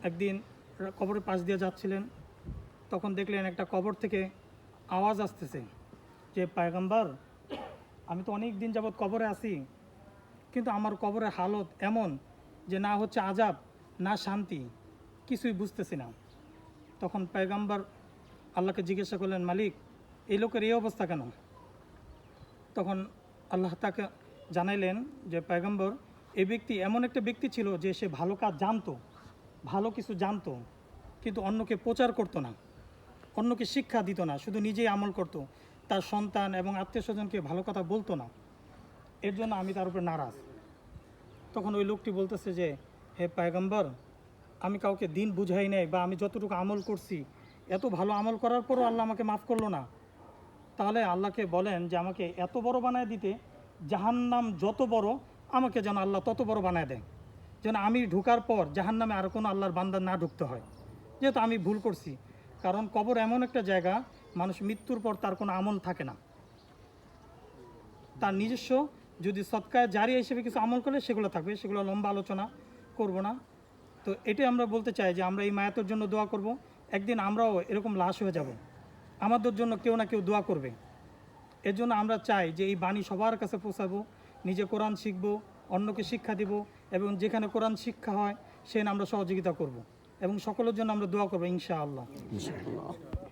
একদিন কবরের পাশ দিয়ে যাচ্ছিলেন, তখন দেখলেন একটা কবর থেকে আওয়াজ আসতেছে যে পয়গম্বর, আমি তো অনেক দিন যাবৎ কবরে আছি, কিন্তু আমার কবরের হালত এমন যে না হচ্ছে আজাব না শান্তি, কিছুই বুঝতেছি না। তখন পয়গম্বর আল্লাহকে জিজ্ঞাসা করলেন, মালিক, এই লোকের এই অবস্থা কেন? তখন আল্লাহ তাকে জানাইলেন যে পয়গম্বর, এই ব্যক্তি এমন একটা ব্যক্তি ছিল যে সে ভালো কাজ জানতো, ভালো কিছু জানতো, কিন্তু অন্যকে প্রচার করতো না, অন্যকে শিক্ষা দিত না, শুধু নিজেই আমল করত, তার সন্তান এবং আত্মীয় স্বজনকে ভালো কথা বলতো না। এর জন্য আমি তার উপর নারাজ। তখন ওই লোকটি বলতেছে যে, হে পয়গম্বর, আমি কাউকে দিন বুঝাই নাই, বা আমি যতটুকু আমল করছি, এত ভালো আমল করার পরও আল্লাহ আমাকে মাফ করলো না। তাহলে আল্লাহকে বলেন যে আমাকে এত বড় বানায় দিতে, জাহান্নাম যত বড়, আমাকে যেন আল্লাহ তত বড় বানায় দেয়, যেন আমি ঢোকার পর জাহান্নামে আর কোনো আল্লাহর বান্দা না ঢুকতে হয়, যেহেতু আমি ভুল করছি। কারণ কবর এমন একটা জায়গা, মানুষ মৃত্যুর পর তার কোনো আমল থাকে না, তার নিজস্ব যদি সৎকায় জারিয়া হিসেবে কিছু আমল করলে সেগুলো থাকবে, সেগুলো লম্বা আলোচনা করব না। তো এটাই আমরা বলতে চাই যে আমরা এই মায়াতের জন্য দোয়া করব, একদিন আমরাও এরকম লাশ হয়ে যাব, আমাদের জন্য কেউ না কেউ দোয়া করবে। এর জন্য আমরা চাই যে এই বাণী সবার কাছে পৌঁছাবো, নিজে কোরআন শিখবো, অন্যকে শিক্ষা দিব, এবং যেখানে কোরআন শিক্ষা হয় সেখানে আমরা সহযোগিতা করব, এবং সকলের জন্য আমরা দোয়া করবো ইনশাআল্লাহ।